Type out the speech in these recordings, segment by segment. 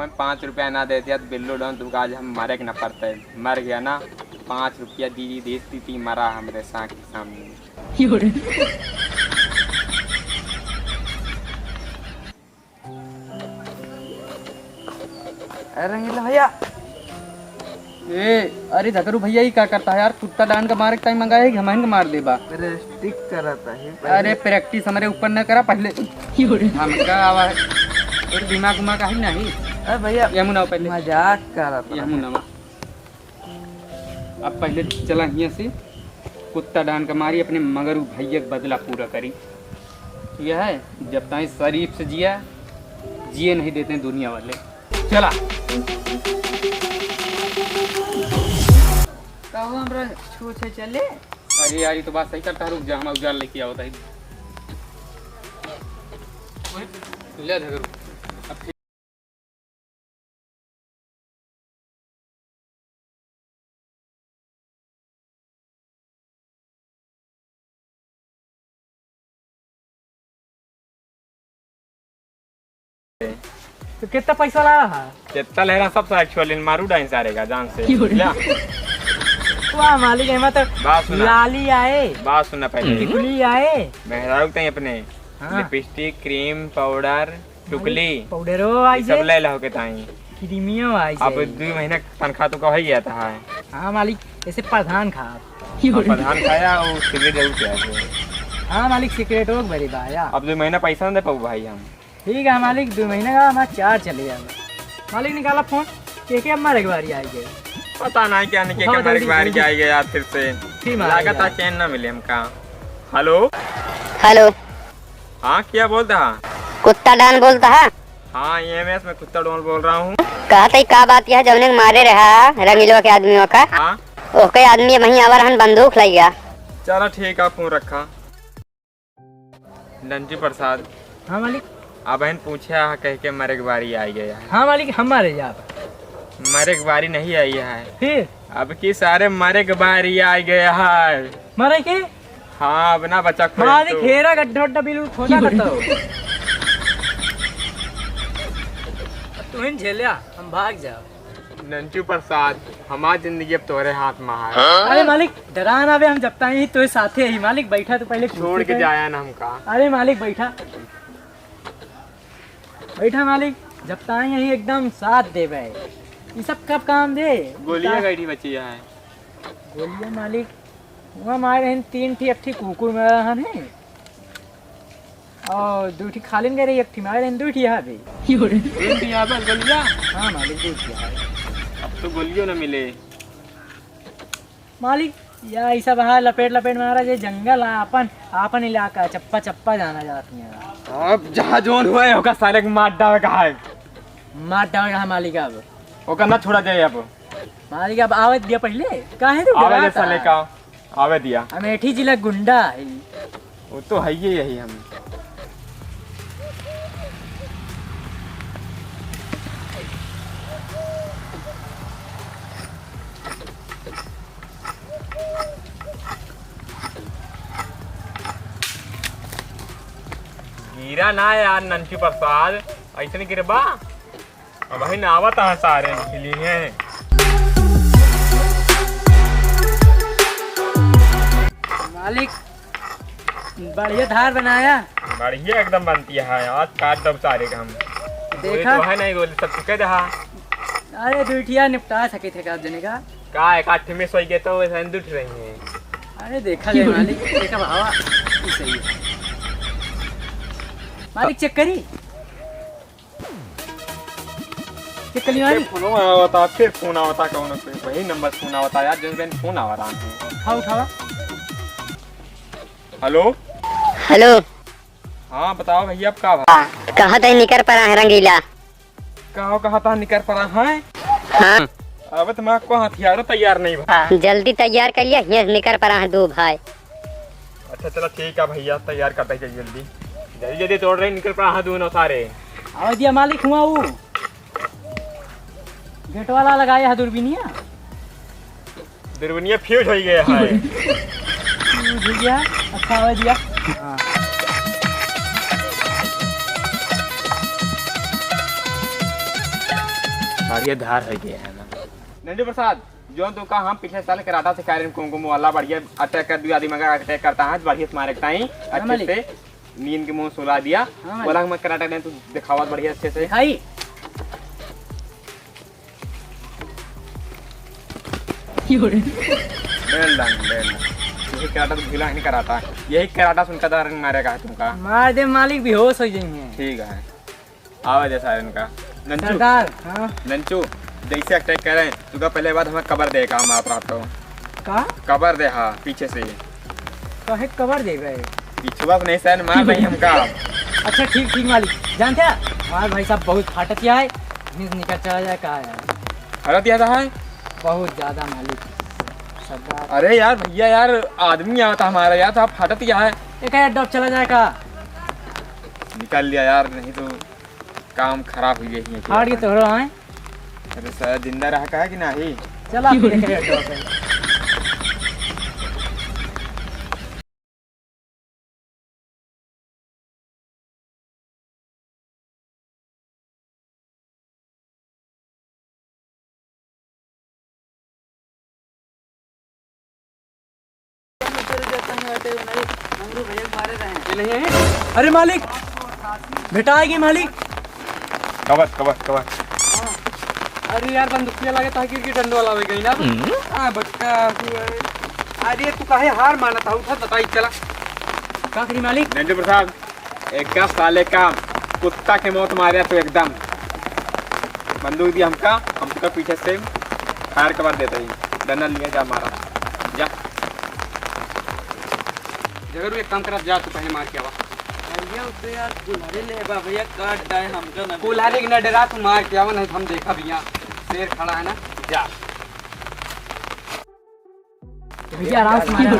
हमें 5 रुपया ना देते तो बिल्लू डॉन तुमका आज हम मरे के न पड़ते। मर गया ना 5 रुपया दीदी देती थी, मरा हमारे साथ के सामने। रंगीला भैया अरे धकरू भैया ही क्या करता है यार, कुत्ता डांड का मारे टाइम मंगाए कि हमें मार देबा। स्टिक करता है। अरे प्रैक्टिस हमारे ऊपर न करा पहले हमका आवा और दिमाग उमाग है नहीं। अरे भैया यमुना पहले मजाक कर रहा था। यमुना अब पहले चला यहाँ से कुत्ता डांड का मारी अपने मगर भैया का बदला पूरा करी। यह है जब तक शरीफ से जिए नहीं देते हैं दुनिया वाले। चला कहो हमरा छूछे चले। अरे यार ये तो बात सही करता है, रुक जा हम उजाल लेके आओ ताई ले धगरू। अब फिर तो कितना पैसा लगा है? कितना लहरा सबसे एक्चुअली मारू डाइन सारेगा जान से। वाह मालिक है तो बात सुना, लाली आए, बात सुनना पहले। टिकुली आए, मेहरारू तई अपने हाँ। लिपस्टिक, क्रीम, पाउडर, टुकली पाउडरो आई सब ले लो के ताई। क्रीमियो आई अब 2 महीना तनख्वाह तो कह ही गया था। हाँ मालिक ऐसे प्रधान खा। प्रधान खाया और सिगरेट जरूर किया। हाँ मालिक सिगरेट हो बड़ी भाया। अब 2 महीना पैसा नहीं दे पाऊ भाई हम। ठीक है मालिक 2 महीने का हमारा 4 चले जाएगा। मालिक निकाला फोन के हमारे एक बारी आई गए। पता नहीं क्या नहीं क्या हमारे बाहर क्या आई गया फिर से लागत था चैन ना मिले हमका। हेलो हेलो हाँ क्या बोलता है? कुत्ता डान बोलता है। हाँ EMS में कुत्ता डोल बोल रहा हूँ। कहते का बात यह जौने के मारे रहा रंगीलो के आदमियों का। हाँ ओके आदमी वहीं आवर हन बंदूक लाई गया। चलो ठीक है फोन रखा। नंजी प्रसाद। हाँ मालिक। अब बहन पूछा कह के मरे की बारी आई गया है। हाँ मालिक हमारे यहाँ मरे की बारी नहीं आई है फिर अब की सारे मरे की बारी आई गया है। मरे के हाँ अब ना बचा मालिक घेरा गड्ढा उड्ढा बिल्कुल खोदा करता हो। तुम झेलिया हम भाग जाओ। नंजू प्रसाद हमारी जिंदगी अब तुम्हारे हाथ में है। अरे मालिक डरा ना बे, हम जब तक तो साथे ही। मालिक बैठा तो पहले छोड़ के जाया ना हमका। अरे मालिक बैठा बैठा मालिक जब तक यही एकदम साथ दे भाई। ये सब कब काम दे। गोलियां गई बची है। गोलियां मालिक वहाँ मारे हैं 3 ठी, 1 ठी कुकुर में रहन है और 2 ठी खालिन गए 1 ठी मारे हैं 2 ठी यहाँ पे। यहाँ पर गोलियां। हाँ मालिक 2 ठी है। अब तो गोलियों न मिले मालिक या ऐसा बाहर लपेट लपेट मारा ये जंगल है अपन इलाका चप्पा चप्पा जाना जाती है। अब जहाँ जोन हुआ है होगा सारे मार डाल का है। मार डाल मालिक अब ओका ना छोड़ा जाए। अब मालिक अब आवे दिया पहले काहे तो आवे साले का आवे दिया। अमेठी जिला गुंडा है वो तो है ही यही हम। गिरा ना यार नंजू प्रसाद ऐसे नहीं गिरबा। अब भाई नावत है सारे निकली हैं। मालिक बढ़िया धार बनाया। बढ़िया एकदम बनती है। आज काट दब सारे का हम देखा तो है नहीं बोले सब चुके रहा। अरे दूठिया निपटा सके थे का जने का है काठ में सोई गए तो वैसे दुठ रही है। अरे देखा गया मालिक देखा भावा सही है। मालिक चेक करी चेक करी मालिक। फोन आवता फिर फोन आवता कौन पे वही नंबर फोन आवता यार जिस दिन फोन आवा रहा है। उठाओ उठाओ। हेलो हेलो हाँ बताओ भैया अब का कहाँ तक निकर पड़ा है रंगीला। कहा था निकल पड़ा है। हाँ अब तुम्हारा को हथियारों तैयार नहीं भाई। जल्दी तैयार कर लिया ये निकर पड़ा है 2 भाई। अच्छा चलो ठीक है भैया तैयार करते हैं जल्दी जल्दी जल्दी तोड़ रहे निकल पड़ा है दोनों सारे। आओ दिया मालिक हुआ वो गेट वाला लगाया है दूरबीनिया दुर्बनिया फ्यूज हो गया है। दिया अच्छा हो दिया। हाँ बढ़िया धार है ये है ना नंदू प्रसाद जो तू का हम पिछले साल कराटा से कार्य कुमकुम वाला बढ़िया अटैक कर दिया आदि मगर अटैक करता है बढ़िया तुम्हारे टाइम अच्छे से नींद के मुंह सुला दिया बोला मैं कराटा ने तू दिखावा बढ़िया अच्छे से दिखाई वेल डन यही कराटा तो ढीला नहीं कराटा यही कराटा सुनकर तो रंग मारेगा तुमका मार दे मालिक बेहोश हो जाएंगे। ठीक है आवाज जैसा इनका नंचू सरदार हाँ नंचू जैसे अटैक करें तुका पहले बात हमें कबर देगा हम आप रहा तो का कबर दे हाँ पीछे से कहे कवर दे रहे पिछुआ से नहीं सहन मार नहीं हमका अच्छा ठीक ठीक मालिक जानते हैं हमारे भाई साहब बहुत फाटतिया है निकल चला जाए कहा यार हरत याद है बहुत ज्यादा मालिक सरदार अरे यार भैया यार आदमी यहाँ था हमारा यार था फाटत क्या है एक है डॉब चला जाए का निकाल लिया यार नहीं तो काम खराब हुई है हार के तो रहा है अरे सर जिंदा रहा का है कि नहीं चला फिर एक है डॉब है। अरे मालिक बेटा आएगी मालिक कवर कवर कवर अरे यार बंदूकिया लगे ताकि की डंडो वाला हो गई ना हां बच्चा अरे तू काहे हार माना था उठा बताई चला का करी मालिक नंदू प्रसाद एक का साले का कुत्ता के मौत मारे तो एकदम बंदूक दिया हमका हम तो पीछे से फायर कवर देते ही डंडा लिया जा मारा जा जरूर एक काम कर जा तू पहले मार के आवा भैया उससे यार कुल्हाड़ी ले बा भैया काट डाए हमका ना कुल्हाड़ी के न डरा तू मार के आवा नहीं तो हम देखा भैया शेर खड़ा है ना जा भैया आराम से मारा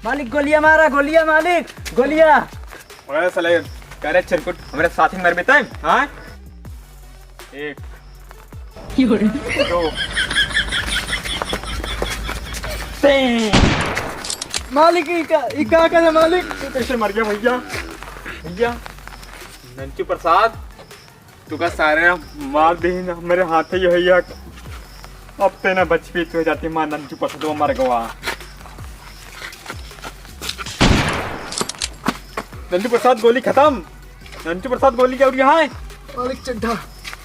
मालिक गोलियां मारा गोलियां मालिक गोलियां अरे साले करे चिरकुट हमारे साथ ही मर बेता है हाँ एक दो मालिक इका करे मालिक तू कैसे मर गया भैया भैया नंचू प्रसाद तू का सारे मार दे ना मेरे हाथ ही भैया अब ते ना बचपी तो जाती मां नंचू प्रसाद वो मर गवा नंचू प्रसाद गोली खत्म नंचू प्रसाद गोली क्या यहाँ है मालिक चड्ढा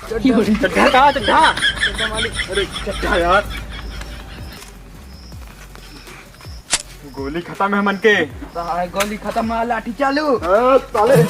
चड्ढा कहाँ चड्ढा मालिक अरे चड्ढा यार गोली खत्म है मन के गोली खत्म है लाठी चालू साले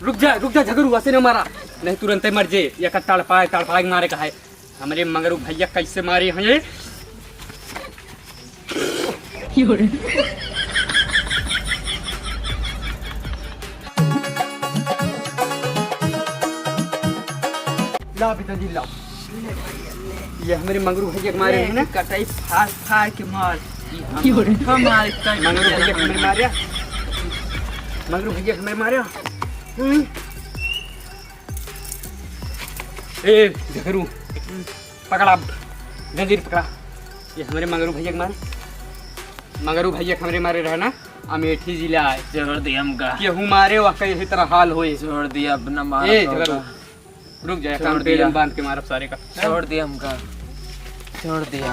रुक जा झगड़ू वैसे न मारा नहीं तुरंत ही मर जे या का तड़पाए मारे का है हमारे मगरू भैया कैसे मारे हैं ये ला पिताजी ला ये हमारे मंगरू भैया के मारे हैं ना कटाई फाड़ फाड़ के मार हमारे मंगरू भैया के हमें मारे मंगरू भैया के हमें मारे ए झगरू पकड़ा जंजीर पकड़ा ये हमारे मंगरू भैया के मारे मंगरू भैया के हमारे मारे रहे ना अमेठी जिला है छोड़ दिया हमका केहू मारे वा कहीं तरह हाल होए छोड़ दिया अपना मार ए झगरू रुक जाए काम पेड़ में बांध के मारब सारे का छोड़ दिया हमका छोड़ दिया